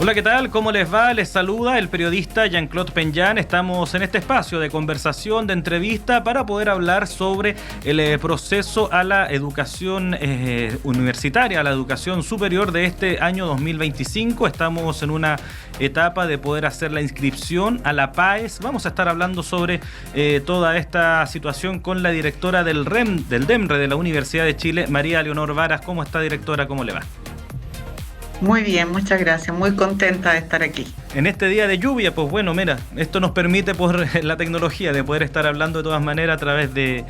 Hola, ¿qué tal? ¿Cómo les va? Les saluda el periodista Jean-Claude Penjan. Estamos en este espacio de conversación, de entrevista, para poder hablar sobre el proceso a la educación universitaria, a la educación superior de este año 2025. Estamos en una etapa de poder hacer la inscripción a la PAES. Vamos a estar hablando sobre toda esta situación con la directora del DEMRE de la Universidad de Chile, María Leonor Varas. ¿Cómo está, directora? ¿Cómo le va? Muy bien, muchas gracias. Muy contenta de estar aquí. En este día de lluvia, pues bueno, mira, esto nos permite por la tecnología de poder estar hablando de todas maneras a través de,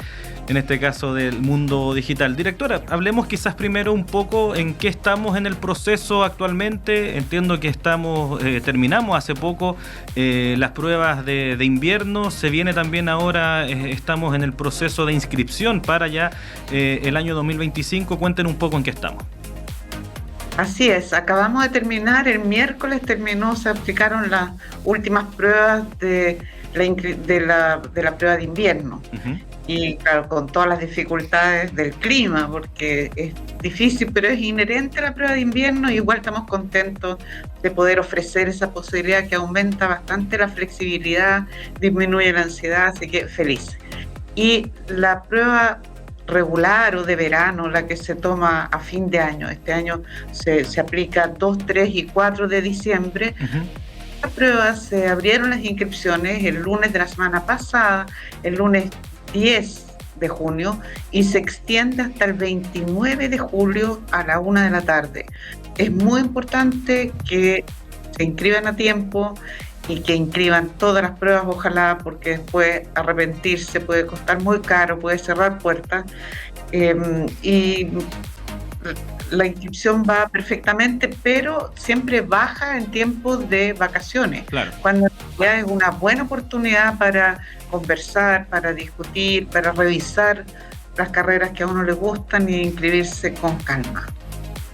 en este caso, del mundo digital. Directora, hablemos quizás primero un poco en qué estamos en el proceso actualmente. Entiendo que terminamos hace poco las pruebas de invierno. Se viene también ahora, estamos en el proceso de inscripción para ya el año 2025. Cuéntenos un poco en qué estamos. Así es, acabamos de terminar, el miércoles se aplicaron las últimas pruebas de la prueba de invierno. Uh-huh. Y claro, con todas las dificultades del clima, porque es difícil, pero es inherente a la prueba de invierno. Y igual estamos contentos de poder ofrecer esa posibilidad que aumenta bastante la flexibilidad, disminuye la ansiedad, así que feliz. Y la prueba regular o de verano, la que se toma a fin de año. Este año se aplica 2, 3 y 4 de diciembre. Uh-huh. Las pruebas se abrieron las inscripciones el lunes de la semana pasada, el lunes 10 de junio, y se extiende hasta el 29 de julio a la 1 de la tarde. Es muy importante que se inscriban a tiempo y que inscriban todas las pruebas, ojalá, porque después arrepentirse puede costar muy caro, puede cerrar puertas. Y la inscripción va perfectamente, pero siempre baja en tiempos de vacaciones, claro, cuando ya es una buena oportunidad para conversar, para discutir, para revisar las carreras que a uno le gustan y inscribirse con calma.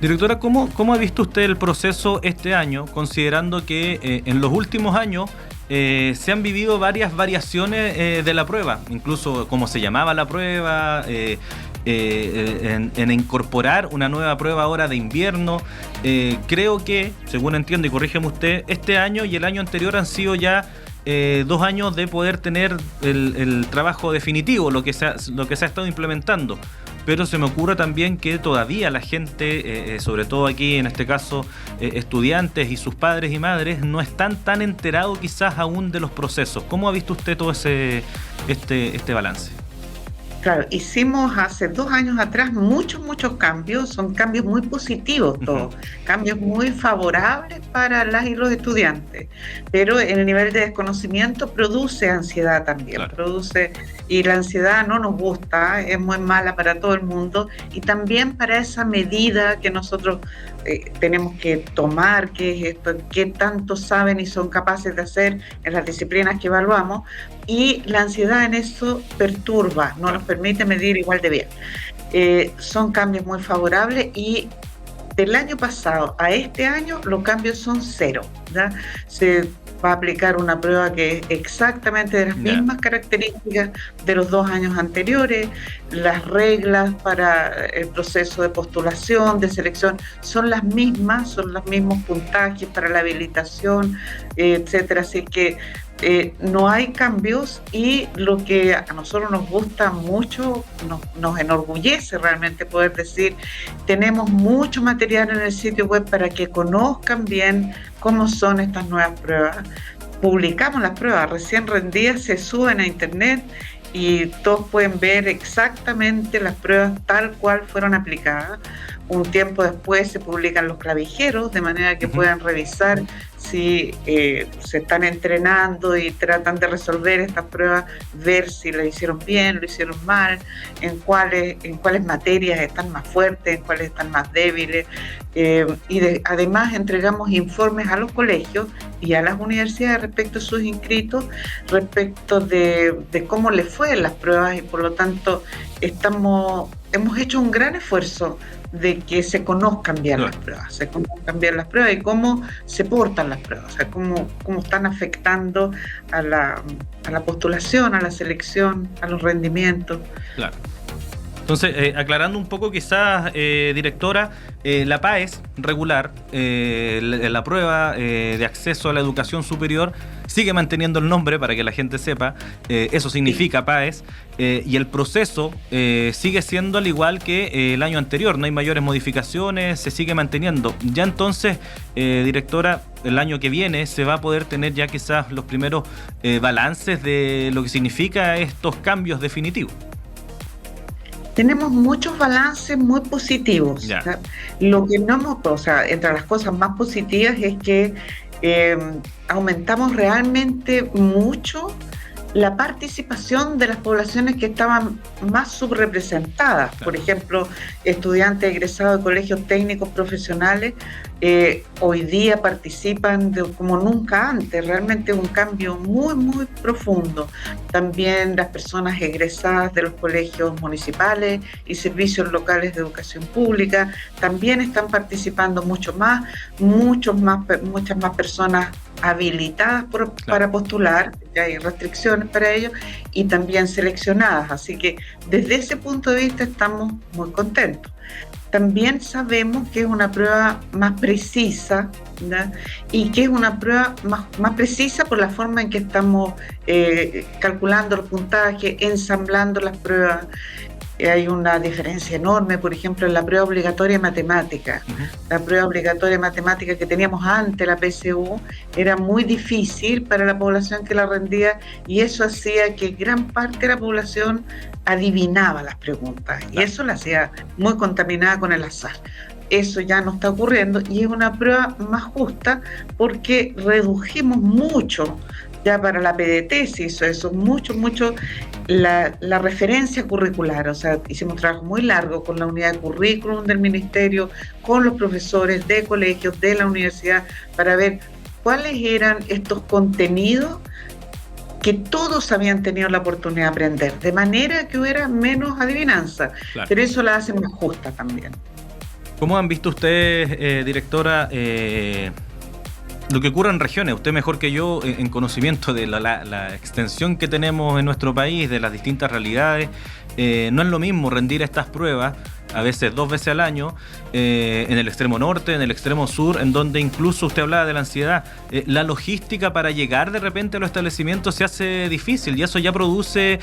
Directora, ¿cómo ha visto usted el proceso este año, considerando que en los últimos años se han vivido varias variaciones de la prueba, incluso cómo se llamaba la prueba, en incorporar una nueva prueba ahora de invierno? Creo que, según entiendo, y corrígeme usted, este año y el año anterior han sido ya 2 años de poder tener el trabajo definitivo, lo que se ha estado implementando. Pero se me ocurre también que todavía la gente, sobre todo aquí en este caso estudiantes y sus padres y madres, no están tan enterados quizás aún de los procesos. ¿Cómo ha visto usted todo este balance? Claro, hicimos hace 2 años atrás muchos cambios, son cambios muy positivos todos, uh-huh, cambios muy favorables para las y los estudiantes, pero el nivel de desconocimiento produce ansiedad también, claro, y la ansiedad no nos gusta, es muy mala para todo el mundo, y también para esa medida que nosotros tenemos que tomar, que es esto, qué tanto saben y son capaces de hacer en las disciplinas que evaluamos, y la ansiedad en eso perturba, no nos permite medir igual de bien. Son cambios muy favorables, y del año pasado a este año los cambios son 0, ¿ya? Se va a aplicar una prueba que es exactamente de las mismas características de los 2 años anteriores. Las reglas para el proceso de postulación, de selección, son las mismas, son los mismos puntajes para la habilitación, etcétera. Así que no hay cambios, y lo que a nosotros nos gusta mucho, nos enorgullece realmente poder decir, tenemos mucho material en el sitio web para que conozcan bien cómo son estas nuevas pruebas. Publicamos las pruebas recién rendidas, se suben a internet y todos pueden ver exactamente las pruebas tal cual fueron aplicadas. Un tiempo después se publican los clavijeros, de manera que puedan revisar si se están entrenando y tratan de resolver estas pruebas, ver si lo hicieron bien, lo hicieron mal, en cuáles materias están más fuertes, en cuáles están más débiles. Además entregamos informes a los colegios y a las universidades respecto a sus inscritos, respecto de cómo les fue en las pruebas, y por lo tanto hemos hecho un gran esfuerzo de que se conozcan bien las pruebas, y cómo se portan las pruebas, o sea, cómo están afectando a la postulación, a la selección, a los rendimientos. Claro. Entonces, aclarando un poco quizás, directora, la PAES regular, la prueba de acceso a la educación superior, sigue manteniendo el nombre para que la gente sepa, eso significa PAES, y el proceso sigue siendo al igual que el año anterior, no hay mayores modificaciones, se sigue manteniendo. Ya entonces, directora, el año que viene se va a poder tener ya quizás los primeros balances de lo que significa estos cambios definitivos. Tenemos muchos balances muy positivos. Ya. O sea, lo que no hemos, o sea, entre las cosas más positivas es que aumentamos realmente mucho la participación de las poblaciones que estaban más subrepresentadas. Claro. Por ejemplo, estudiantes egresados de colegios técnicos profesionales hoy día participan como nunca antes. Realmente un cambio muy, muy profundo. También las personas egresadas de los colegios municipales y servicios locales de educación pública también están participando muchas más personas habilitadas para postular, ya hay restricciones para ello, y también seleccionadas. Así que desde ese punto de vista estamos muy contentos. También sabemos que es una prueba más precisa, ¿verdad? Y que es una prueba más precisa por la forma en que estamos calculando los puntajes, ensamblando las pruebas. Hay una diferencia enorme, por ejemplo, en la prueba obligatoria de matemática. La prueba obligatoria de matemática que teníamos antes, la PSU, era muy difícil para la población que la rendía, y eso hacía que gran parte de la población adivinaba las preguntas, y eso la hacía muy contaminada con el azar. Eso ya no está ocurriendo, y es una prueba más justa porque redujimos mucho. Ya para la PDT se hizo eso, mucho la referencia curricular. O sea, hicimos un trabajo muy largo con la unidad de currículum del ministerio, con los profesores de colegios, de la universidad, para ver cuáles eran estos contenidos que todos habían tenido la oportunidad de aprender, de manera que hubiera menos adivinanza. Claro. Pero eso la hace más justa también. ¿Cómo han visto ustedes, directora, lo que ocurre en regiones? Usted mejor que yo en conocimiento de la extensión que tenemos en nuestro país, de las distintas realidades. No es lo mismo rendir estas pruebas, a veces 2 veces al año, en el extremo norte, en el extremo sur, en donde incluso usted hablaba de la ansiedad. La logística para llegar de repente a los establecimientos se hace difícil, y eso ya produce,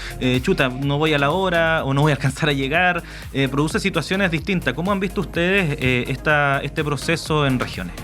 no voy a la hora o no voy a alcanzar a llegar, produce situaciones distintas. ¿Cómo han visto ustedes este proceso en regiones?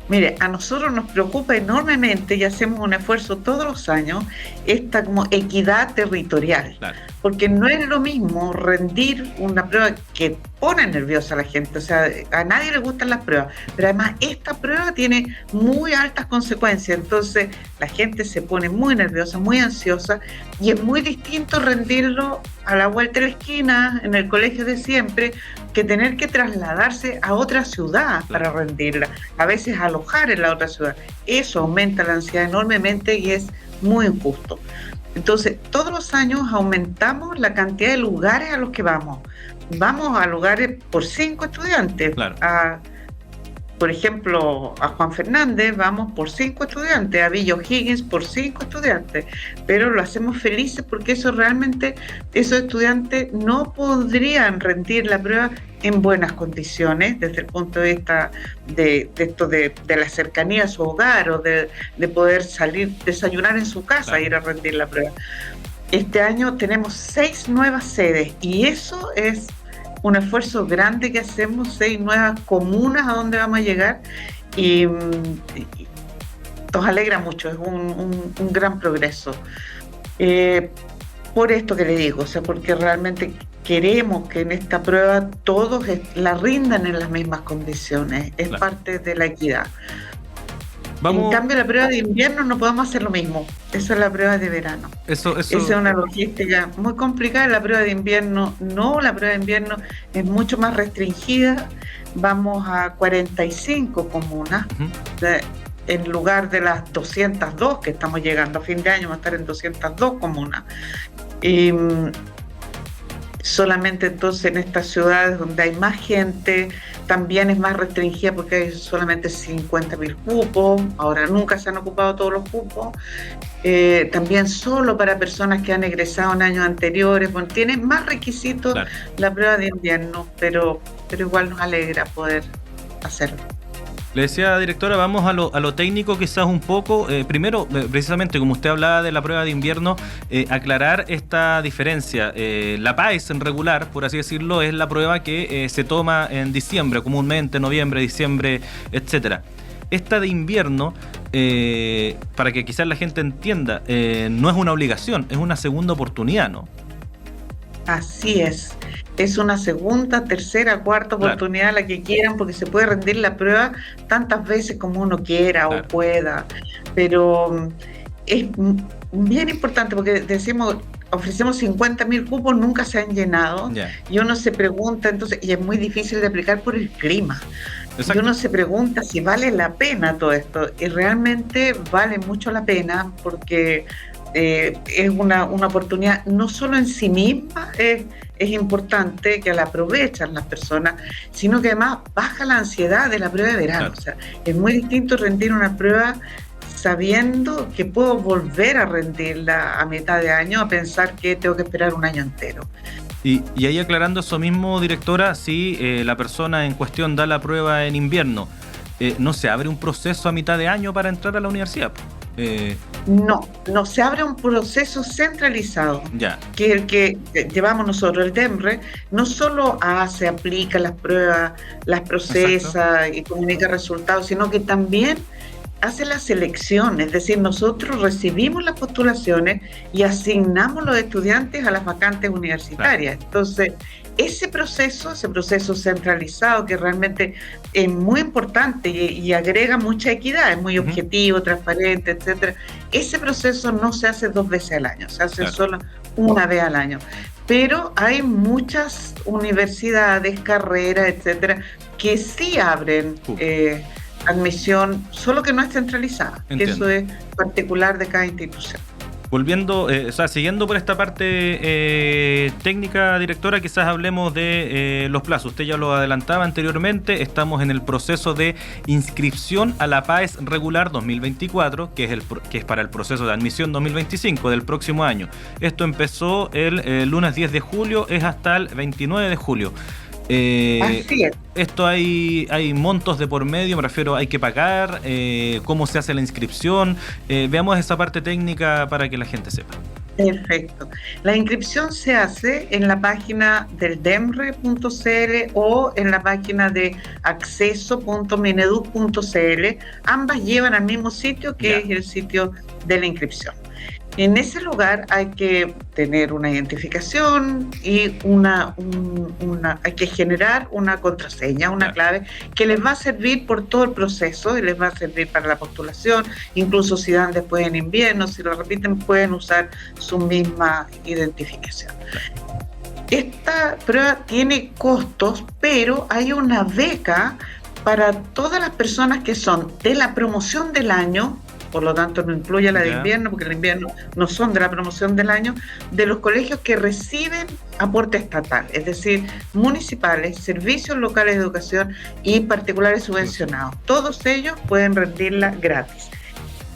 Mire, a nosotros nos preocupa enormemente, y hacemos un esfuerzo todos los años, esta como equidad territorial. Claro. Porque no es lo mismo rendir una prueba que pone nerviosa a la gente. O sea, a nadie le gustan las pruebas, pero además esta prueba tiene muy altas consecuencias. Entonces la gente se pone muy nerviosa, muy ansiosa, y es muy distinto rendirlo a la vuelta de la esquina, en el colegio de siempre, que tener que trasladarse a otra ciudad para rendirla, a veces alojar en la otra ciudad. Eso aumenta la ansiedad enormemente y es muy injusto. Entonces, todos los años aumentamos la cantidad de lugares a los que vamos. Vamos a lugares por 5 estudiantes. Claro. Por ejemplo, a Juan Fernández vamos por 5 estudiantes, a Villa O'Higgins por 5 estudiantes, pero lo hacemos felices porque esos estudiantes no podrían rendir la prueba en buenas condiciones desde el punto de vista de la cercanía a su hogar, o de poder salir, desayunar en su casa, claro, ir a rendir la prueba. Este año tenemos 6 nuevas sedes, y eso es un esfuerzo grande que hacemos, 6 nuevas comunas a donde vamos a llegar, y nos alegra mucho, es un gran progreso. Por esto que le digo, o sea, porque realmente queremos que en esta prueba todos la rindan en las mismas condiciones, es claro, parte de la equidad. En cambio, la prueba de invierno no podemos hacer lo mismo. Esa es la prueba de verano. Esa es una logística muy complicada. La prueba de invierno no, la prueba de invierno es mucho más restringida. Vamos a 45 comunas, en lugar de las 202 que estamos llegando. A fin de año vamos a estar en 202 comunas. Solamente entonces en estas ciudades donde hay más gente, también es más restringida porque hay solamente 50.000 cupos, ahora nunca se han ocupado todos los cupos, también solo para personas que han egresado en años anteriores, bueno, tiene más requisitos Claro. la prueba de invierno, pero igual nos alegra poder hacerlo. Le decía, directora, vamos a lo técnico quizás un poco. Primero, precisamente como usted hablaba de la prueba de invierno, aclarar esta diferencia. La PAES en regular, por así decirlo, es la prueba que se toma en diciembre, comúnmente noviembre, diciembre, etcétera. Esta de invierno, para que quizás la gente entienda, no es una obligación, es una segunda oportunidad, ¿no? Así es una segunda, tercera, cuarta oportunidad, claro, la que quieran, porque se puede rendir la prueba tantas veces como uno quiera, claro, o pueda, pero es bien importante porque decimos, ofrecemos 50.000 cupos, nunca se han llenado, y uno se pregunta entonces, y es muy difícil de aplicar por el clima. Exacto. Y uno se pregunta si vale la pena todo esto, y realmente vale mucho la pena porque es una oportunidad, no solo en sí misma es importante que la aprovechan las personas, sino que además baja la ansiedad de la prueba de verano. Claro. O sea, es muy distinto rendir una prueba sabiendo que puedo volver a rendirla a mitad de año a pensar que tengo que esperar un año entero. Y ahí aclarando eso mismo, directora, si la persona en cuestión da la prueba en invierno, ¿no se abre un proceso a mitad de año para entrar a la universidad? No se abre un proceso centralizado, que el que llevamos nosotros, el DEMRE, no solo hace, aplica las pruebas, las procesa, exacto, y comunica resultados, sino que también hace la selección, es decir, nosotros recibimos las postulaciones y asignamos los estudiantes a las vacantes universitarias. Claro. Entonces, ese proceso centralizado que realmente es muy importante y agrega mucha equidad, es muy objetivo, transparente, etcétera. Ese proceso no se hace 2 veces al año, se hace claro, solo una vez al año. Pero hay muchas universidades, carreras, etcétera, que sí abren admisión, solo que no es centralizada. Entiendo. Eso es particular de cada institución. Volviendo, siguiendo por esta parte técnica, directora, quizás hablemos de los plazos. Usted ya lo adelantaba anteriormente, estamos en el proceso de inscripción a la PAES regular 2024, que es para el proceso de admisión 2025 del próximo año. Esto empezó el lunes 10 de julio, es hasta el 29 de julio. Así es. Esto hay montos de por medio, me refiero, hay que pagar, cómo se hace la inscripción. Veamos esa parte técnica para que la gente sepa. Perfecto. La inscripción se hace en la página del demre.cl o en la página de acceso.mineduc.cl. Ambas llevan al mismo sitio que es el sitio de la inscripción. En ese lugar hay que tener una identificación y hay que generar una contraseña, una clave que les va a servir por todo el proceso y les va a servir para la postulación. Incluso si dan después en invierno, si lo repiten, pueden usar su misma identificación. Esta prueba tiene costos, pero hay una beca para todas las personas que son de la promoción del año. Por lo tanto no incluye la de invierno, porque el invierno no son de la promoción del año, de los colegios que reciben aporte estatal, es decir, municipales, servicios locales de educación y particulares subvencionados. Todos ellos pueden rendirla gratis.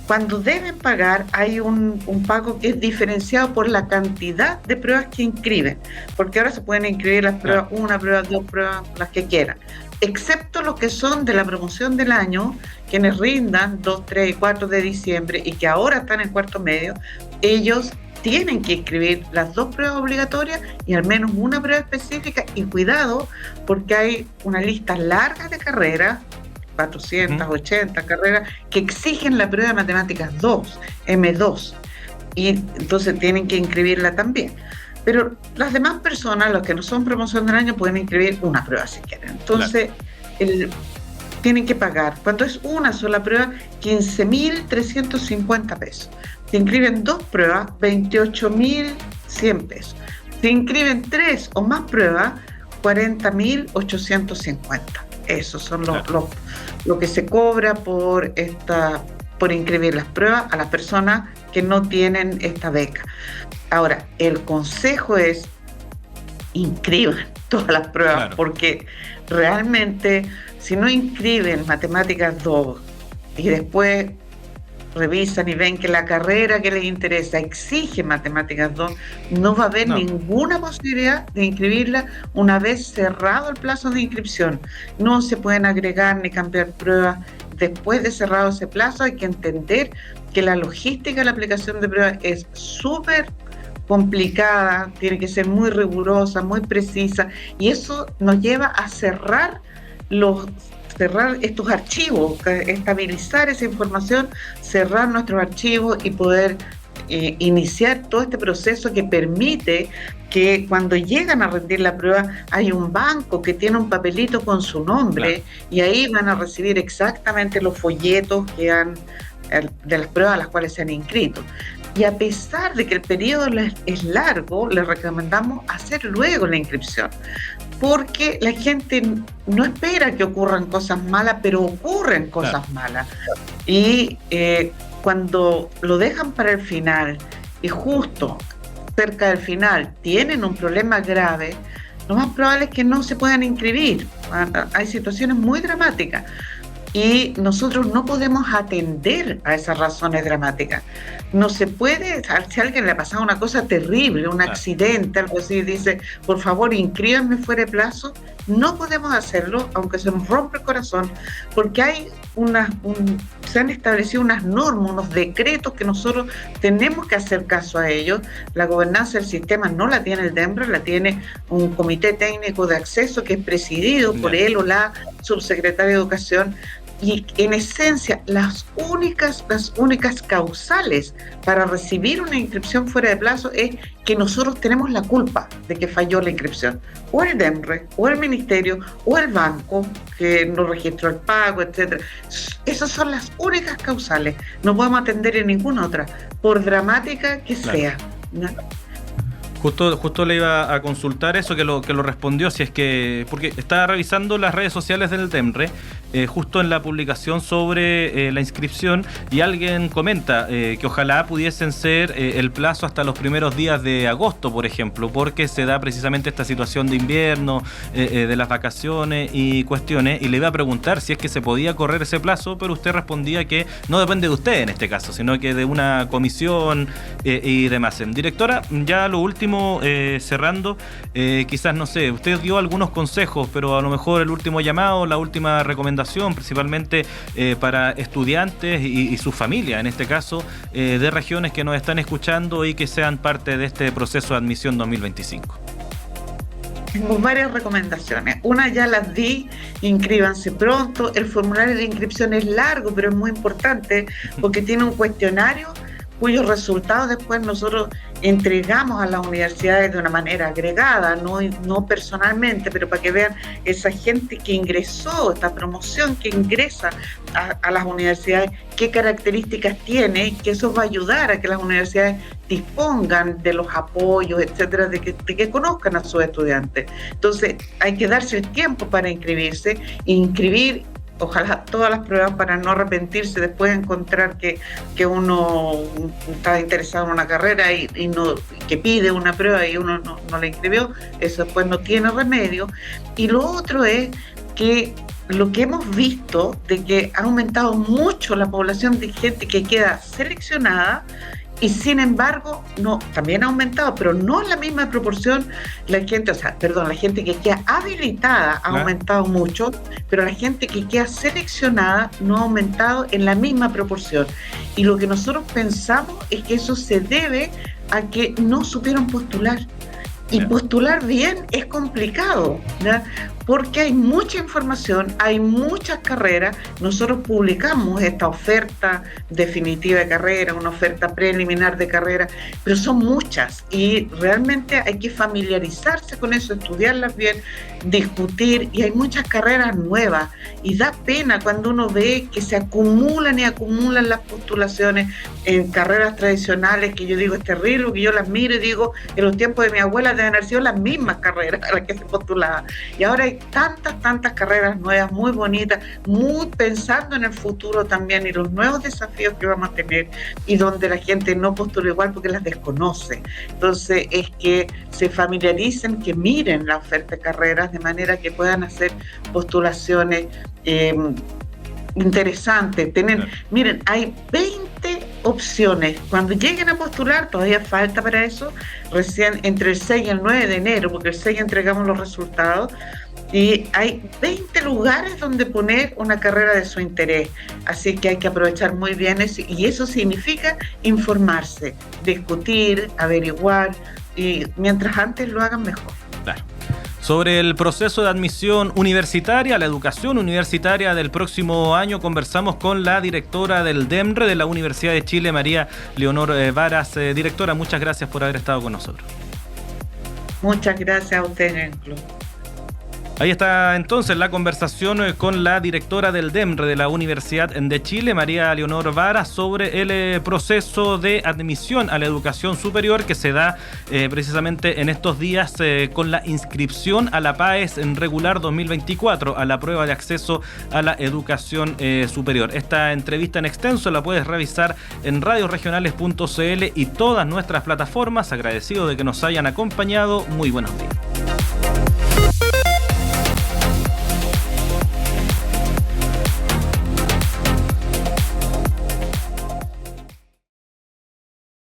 Cuando deben pagar, hay un pago que es diferenciado por la cantidad de pruebas que inscriben, porque ahora se pueden inscribir las pruebas, una prueba, 2 pruebas, las que quieran, excepto los que son de la promoción del año, quienes rindan 2, 3 y 4 de diciembre y que ahora están en cuarto medio, ellos tienen que inscribir las 2 pruebas obligatorias y al menos una prueba específica, y cuidado, porque hay una lista larga de carreras, 480 carreras, que exigen la prueba de matemáticas 2, M2, y entonces tienen que inscribirla también. Pero las demás personas, los que no son promoción del año, pueden inscribir una prueba si quieren. Entonces, tienen que pagar, cuando es una sola prueba, 15.350 pesos. Se inscriben 2 pruebas, 28.100 pesos. Se inscriben 3 o más pruebas, 40.850. Esos son lo que se cobra por inscribir las pruebas a las personas que no tienen esta beca. Ahora, el consejo es inscriban todas las pruebas, Claro. porque realmente si no inscriben Matemáticas 2 y después revisan y ven que la carrera que les interesa exige Matemáticas 2, no va a haber ninguna posibilidad de inscribirla una vez cerrado el plazo de inscripción. No se pueden agregar ni cambiar pruebas. Después de cerrado ese plazo, hay que entender que la logística de la aplicación de pruebas es súper complicada, tiene que ser muy rigurosa, muy precisa, y eso nos lleva a cerrar estos archivos, estabilizar esa información, cerrar nuestros archivos y poder iniciar todo este proceso que permite que cuando llegan a rendir la prueba hay un banco que tiene un papelito con su nombre, y ahí van a recibir exactamente los folletos de las pruebas a las cuales se han inscrito. Y a pesar de que el periodo es largo, les recomendamos hacer luego la inscripción, porque la gente no espera que ocurran cosas malas, pero ocurren cosas malas. Y cuando lo dejan para el final y justo cerca del final tienen un problema grave, lo más probable es que no se puedan inscribir. Hay situaciones muy dramáticas y nosotros no podemos atender a esas razones dramáticas. No se puede, si a alguien le ha pasado una cosa terrible, un accidente, algo así, dice, por favor, inscríbanme fuera de plazo. No podemos hacerlo, aunque se nos rompe el corazón, porque hay se han establecido unas normas, unos decretos que nosotros tenemos que hacer caso a ellos. La gobernanza del sistema no la tiene el DEMRE, la tiene un comité técnico de acceso que es presidido por él o la subsecretaria de Educación. Y en esencia, las únicas causales para recibir una inscripción fuera de plazo es que nosotros tenemos la culpa de que falló la inscripción. O el DEMRE, o el ministerio, o el banco que no registró el pago, etc. Esas son las únicas causales. No podemos atender en ninguna otra, por dramática que sea, ¿no? Justo le iba a consultar eso, que lo respondió, si es que, porque estaba revisando las redes sociales del DEMRE, justo en la publicación sobre la inscripción, y alguien comenta que ojalá pudiesen ser el plazo hasta los primeros días de agosto, por ejemplo, porque se da precisamente esta situación de invierno, de las vacaciones y cuestiones, y le iba a preguntar si es que se podía correr ese plazo, pero usted respondía que no depende de usted en este caso, sino que de una comisión y demás. Directora, ya lo último, cerrando, quizás, no sé, usted dio algunos consejos, pero a lo mejor el último llamado, la última recomendación, principalmente para estudiantes y su familia, en este caso, de regiones que nos están escuchando y que sean parte de este proceso de admisión 2025. Tengo varias recomendaciones. Una ya las di, inscríbanse pronto. El formulario de inscripción es largo, pero es muy importante porque tiene un cuestionario cuyos resultados después nosotros entregamos a las universidades de una manera agregada, no personalmente, pero para que vean esa gente que ingresó, esta promoción que ingresa a las universidades, qué características tiene, que eso va a ayudar a que las universidades dispongan de los apoyos, etcétera, de que conozcan a sus estudiantes. Entonces, hay que darse el tiempo para inscribirse, inscribir ojalá todas las pruebas para no arrepentirse después de encontrar que uno está interesado en una carrera y no, que pide una prueba y uno no la inscribió. Eso después no tiene remedio. Y lo otro es que lo que hemos visto de que ha aumentado mucho la población de gente que queda seleccionada, y sin embargo, también ha aumentado, pero no en la misma proporción la gente que queda habilitada ha aumentado mucho, pero la gente que queda seleccionada no ha aumentado en la misma proporción. Y lo que nosotros pensamos es que eso se debe a que no supieron postular. Y postular bien es complicado, ¿no? Porque hay mucha información, hay muchas carreras. Nosotros publicamos esta oferta definitiva de carrera, una oferta preliminar de carrera, pero son muchas y realmente hay que familiarizarse con eso, estudiarlas bien, discutir, y hay muchas carreras nuevas y da pena cuando uno ve que se acumulan y acumulan las postulaciones en carreras tradicionales, que yo digo es terrible, que yo las miro y digo, en los tiempos de mi abuela deben haber sido las mismas carreras a las que se postulaban, y ahora hay hay tantas carreras nuevas, muy bonitas, muy pensando en el futuro también y los nuevos desafíos que vamos a tener, y donde la gente no postula igual porque las desconoce. Entonces es que se familiaricen, que miren la oferta de carreras de manera que puedan hacer postulaciones interesantes. Miren, hay 20 opciones. Cuando lleguen a postular, todavía falta para eso, recién entre el 6 y el 9 de enero, porque el 6 entregamos los resultados, y hay 20 lugares donde poner una carrera de su interés. Así que hay que aprovechar muy bien eso, y eso significa informarse, discutir, averiguar, y mientras antes lo hagan mejor. Claro. Sobre el proceso de admisión universitaria, la educación universitaria del próximo año, conversamos con la directora del DEMRE de la Universidad de Chile, María Leonor Varas. Directora, muchas gracias por haber estado con nosotros. Muchas gracias a usted, Jean-Claude. Ahí está entonces la conversación con la directora del DEMRE de la Universidad de Chile, María Leonor Varas, sobre el proceso de admisión a la educación superior que se da precisamente en estos días con la inscripción a la PAES en regular 2024, a la prueba de acceso a la educación superior. Esta entrevista en extenso la puedes revisar en radioregionales.cl y todas nuestras plataformas. Agradecido de que nos hayan acompañado. Muy buenos días.